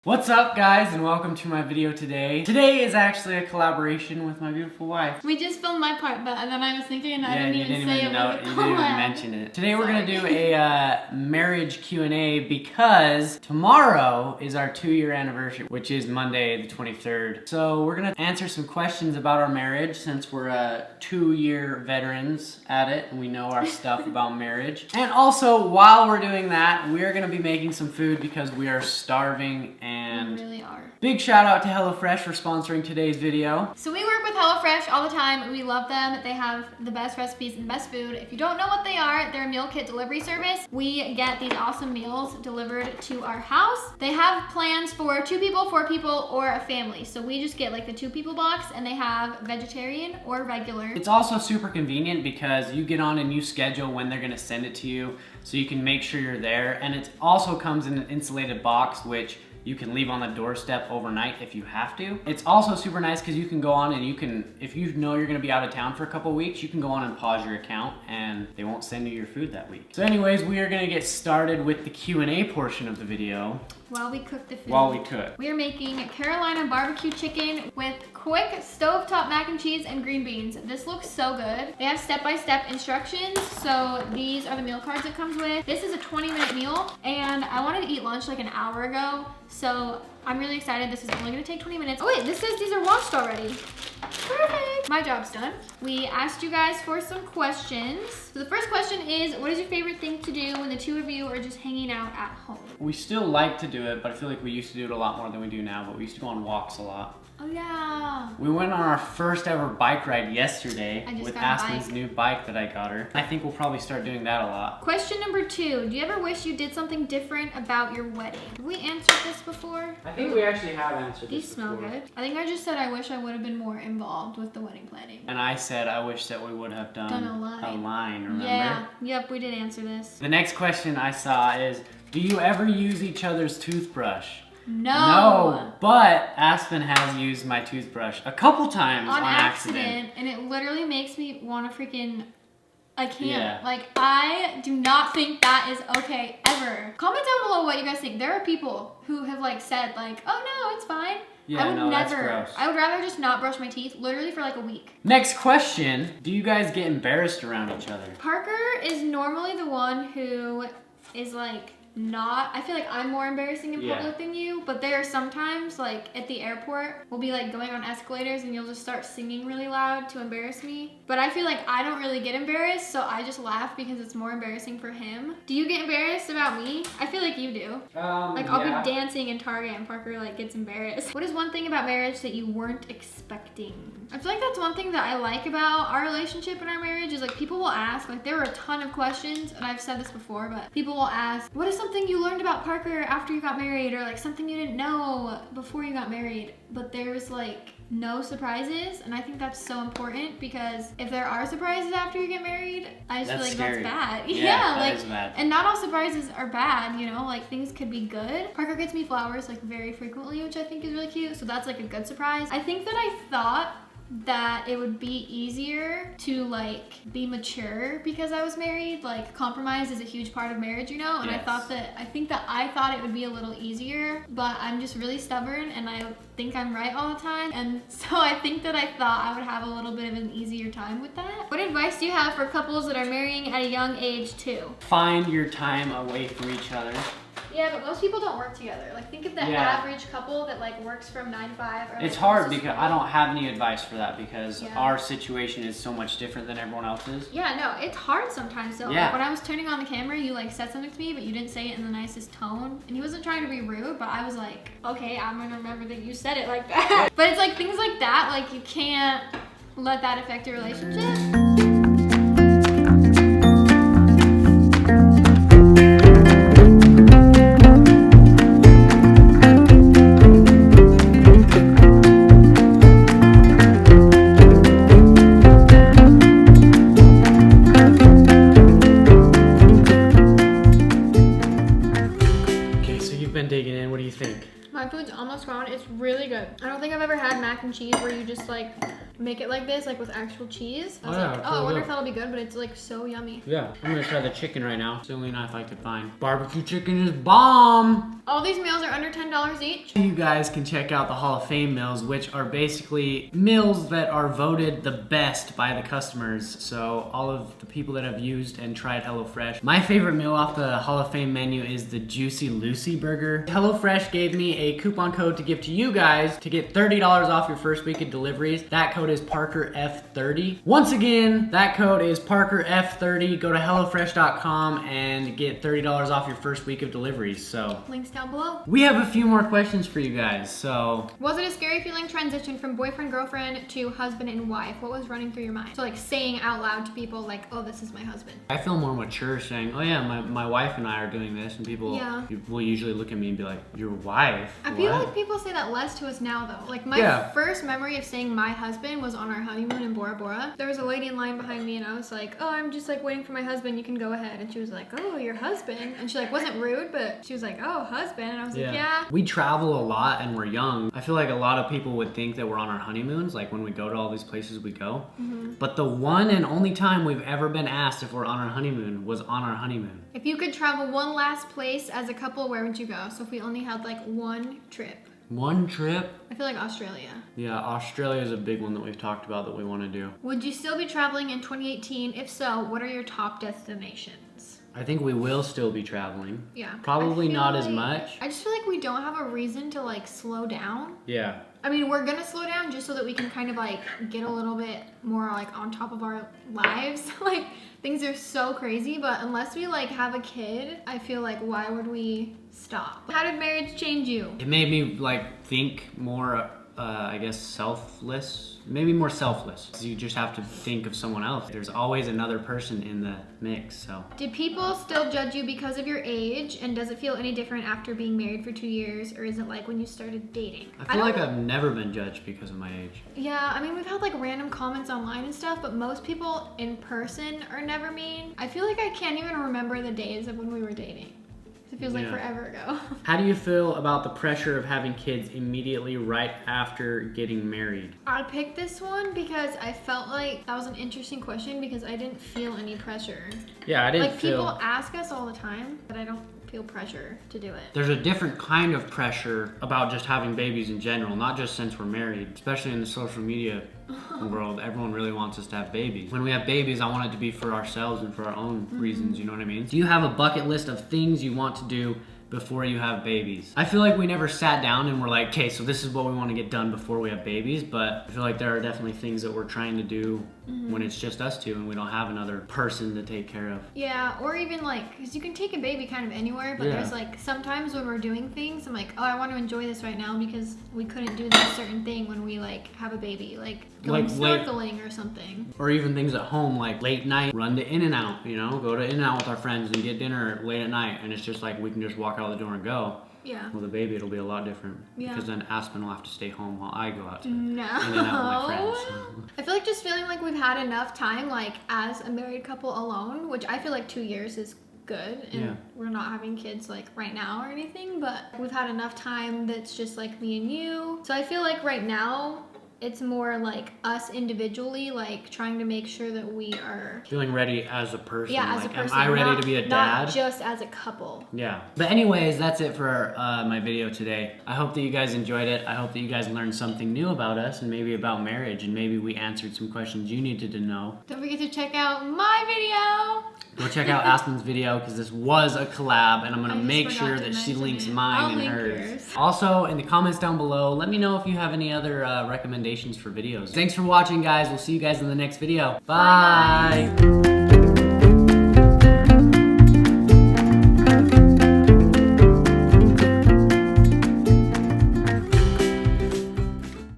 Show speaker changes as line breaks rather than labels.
What's up guys and welcome to my video today. Today is actually a collaboration with my beautiful wife.
We just filmed my part, but then I was thinking and I didn't even say it was a collab.
You didn't even mention it. Today we're gonna do a marriage Q&A because tomorrow is our 2-year anniversary, which is Monday the 23rd. So we're gonna answer some questions about our marriage since we're 2-year veterans at it and we know our stuff about marriage. And also while we're doing that, we're gonna be making some food because we are starving and
we really are.
Big shout out to HelloFresh for sponsoring today's video.
So we work with HelloFresh all the time. We love them. They have the best recipes and best food. If you don't know what they are, they're a meal kit delivery service. We get these awesome meals delivered to our house. They have plans for 2 people, 4 people, or a family. So we just get like the 2 people box and they have vegetarian or regular.
It's also super convenient because you get on and you schedule when they're gonna send it to you so you can make sure you're there. And it also comes in an insulated box, which you can leave on the doorstep overnight if you have to. It's also super nice because you can go on and you can, if you know you're gonna be out of town for a couple weeks, you can go on and pause your account and they won't send you your food that week. So anyways, we are gonna get started with the Q&A portion of the video.
While we cook the food.
While we cook.
We are making Carolina barbecue chicken with quick stovetop mac and cheese and green beans. This looks so good. They have step-by-step instructions. So these are the meal cards it comes with. This is a 20-minute meal and I wanted to eat lunch like an hour ago. So I'm really excited. This is only gonna take 20 minutes. Oh wait, this says these are washed already. Perfect. My job's done. We asked you guys for some questions. So the first question is, what is your favorite thing to do when the 2 of you are just hanging out at home?
We still like to do it, but I feel like we used to do it a lot more than we do now, but we used to go on walks a lot.
Oh yeah.
We went on our first ever bike ride yesterday with Aspyn's
bike.
new bike that I got her. I think we'll probably start doing that a lot.
Question number 2. Do you ever wish you did something different about your wedding? Have we answered this before?
I think we actually have answered this
These smell
before.
good. I think I just said I wish I would have been more involved with the wedding planning.
And I said I wish that we would have done
a line,
remember?
Yeah, yep, we did answer this.
The next question I saw is, do you ever use each other's toothbrush?
No,
but Aspyn has used my toothbrush a couple times on accident.
And it literally makes me want to freaking, I can't.
Yeah.
Like, I do not think that is okay ever. Comment down below what you guys think. There are people who have like said like, oh no, it's fine.
Yeah,
I would
no,
never.
that's gross.
I would rather just not brush my teeth literally for like a week.
Next question, do you guys get embarrassed around each other?
Parker is normally the one who is like, not, I feel like I'm more embarrassing in public than you, but there are sometimes like at the airport we'll be like going on escalators and you'll just start singing really loud to embarrass me, but I feel like I don't really get embarrassed, so I just laugh because it's more embarrassing for him. Do you get embarrassed about me? I feel like you do. Like I'll be dancing in Target and Parker like gets embarrassed. What is one thing about marriage that you weren't expecting? I feel like that's one thing that I like about our relationship and our marriage is like people will ask, like there were a ton of questions and I've said this before, but people will ask, what is something you learned about Parker after you got married, or like something you didn't know before you got married? But there's like no surprises, and I think that's so important because if there are surprises after you get married, I just feel like
scary.
that's bad.
Yeah,
like,
that is bad.
And not all surprises are bad, you know, like things could be good. Parker gets me flowers like very frequently, which I think is really cute, so that's like a good surprise. I think that I thought that it would be easier to like be mature because I was married. Like compromise is a huge part of marriage, you know, and
yes.
I think that I thought it would be a little easier, but I'm just really stubborn and I think I'm right all the time, and so I think that I thought I would have a little bit of an easier time with that. What advice do you have for couples that are marrying at a young age too?
Find your time away from each other.
Yeah, but most people don't work together. Like think of the average couple that like works from 9 to 5. Or, like,
it's hard because I don't have any advice for that because
Yeah.
our situation is so much different than everyone else's.
Yeah, no, it's hard sometimes though.
Yeah.
Like when I was turning on the camera, you like said something to me, but you didn't say it in the nicest tone. And he wasn't trying to be rude, but I was like, okay, I'm gonna remember that you said it like that. But it's like things like that, like you can't let that affect your relationship.
Digging in, what do you think?
My food's almost gone. It's really good. I don't think I've ever had mac and cheese where you just like make it like this, like with actual cheese. I was
Oh, yeah,
like,
it's
oh, I
really
wonder
good.
if that'll be good, but it's like so yummy.
Yeah, I'm gonna try the chicken right now. It's the only knife I could find. Barbecue chicken is bomb!
All these meals are under $10 each.
You guys can check out the Hall of Fame meals, which are basically meals that are voted the best by the customers. So all of the people that have used and tried HelloFresh. My favorite meal off the Hall of Fame menu is the Juicy Lucy Burger. HelloFresh gave me a coupon code to give to you guys to get $30 off your first week of deliveries. That code is ParkerF30. Once again, that code is ParkerF30. Go to HelloFresh.com and get $30 off your first week of deliveries. So
Links down below.
we have a few more questions for you guys. So
Was it a scary feeling transition from boyfriend, girlfriend to husband and wife? What was running through your mind? So like saying out loud to people like, oh, this is my husband.
I feel more mature saying, oh yeah, my wife and I are doing this, and people will usually look at me and be like, your wife?
I feel
What?
like people say that less to us now though. Like my
Yeah.
first memory of saying my husband was on our honeymoon in Bora Bora. There was a lady in line behind me and I was like, oh, I'm just like waiting for my husband, you can go ahead. And she was like, oh, your husband? And she like wasn't rude, but she was like, oh, husband. And I was like, yeah.
We travel a lot and we're young. I feel like a lot of people would think that we're on our honeymoons, like when we go to all these places we go. But the one and only time we've ever been asked if we're on our honeymoon was on our honeymoon.
If you could travel one last place as a couple, where would you go? So if we only had like one trip.
One trip?
I feel like Australia.
Yeah, Australia is a big one that we've talked about that we want to do.
Would you still be traveling in 2018? If so, what are your top destinations?
I think we will still be traveling.
Yeah.
Probably
I feel
not as
like-
much.
I just feel like we don't have a reason to like slow down.
Yeah.
I mean, we're gonna slow down just so that we can kind of like get a little bit more like on top of our lives. Like things are so crazy, but unless we like have a kid, I feel like why would we stop? How did marriage change you?
It made me like think more, I guess, selfless. Maybe more selfless. 'Cause you just have to think of someone else. There's always another person in the mix, so.
Did people still judge you because of your age? And does it feel any different after being married for 2 years? Or is it like when you started dating?
I feel like
don't-
I've never been judged because of my age.
Yeah, I mean, we've had like random comments online and stuff, but most people in person are never mean. I feel like I can't even remember the days of when we were dating. It feels like
Yeah.
forever ago.
How do you feel about the pressure of having kids immediately right after getting married?
I picked this one because I felt like that was an interesting question because I didn't feel any pressure.
Yeah, I didn't
Like
feel.
people ask us all the time, but I don't feel pressure to do it.
There's a different kind of pressure about just having babies in general, not just since we're married, especially in the social media world. Everyone really wants us to have babies. When we have babies, I want it to be for ourselves and for our own reasons, you know what I mean? Do you have a bucket list of things you want to do before you have babies? I feel like we never sat down and were like, okay, so this is what we want to get done before we have babies, but I feel like there are definitely things that we're trying to do when it's just us two and we don't have another person to take care of.
Yeah, or even like, because you can take a baby kind of anywhere, but
Yeah.
there's like sometimes when we're doing things, I'm like, oh, I want to enjoy this right now because we couldn't do this certain thing when we like have a baby, like going
Like-
snorkeling or something.
Or even things at home, like late night, run to In-N-Out, you know? Go to In-N-Out with our friends and get dinner late at night, and it's just like we can just walk out the door and go.
Yeah.
With a baby, it'll be a lot different.
Yeah.
Because then Aspyn will have to stay home while I go out to
No.
In-N-Out with my friends.
I feel like just feeling like we've had enough time, like as a married couple alone, which I feel like 2 years is good, and
Yeah.
we're not having kids like right now or anything, but we've had enough time that's just like me and you. So I feel like right now it's more like us individually, like trying to make sure that we are,
Feeling ready as a person.
yeah, as
like,
a person.
am I ready
not-
to be a
Not
dad?
just as a couple.
Yeah. But anyways, that's it for my video today. I hope that you guys enjoyed it. I hope that you guys learned something new about us and maybe about marriage, and maybe we answered some questions you needed to know.
Don't forget to check out my video.
Go check out Aspyn's video because this was a collab, and I'm
I
gonna
just
make
forgot
sure
to
that she
mention
links
it.
mine
I'll
and
link
hers.
yours.
Also, in the comments down below, let me know if you have any other recommendations for videos. Thanks for watching, guys. We'll see you guys in the next video.
Bye.
Bye.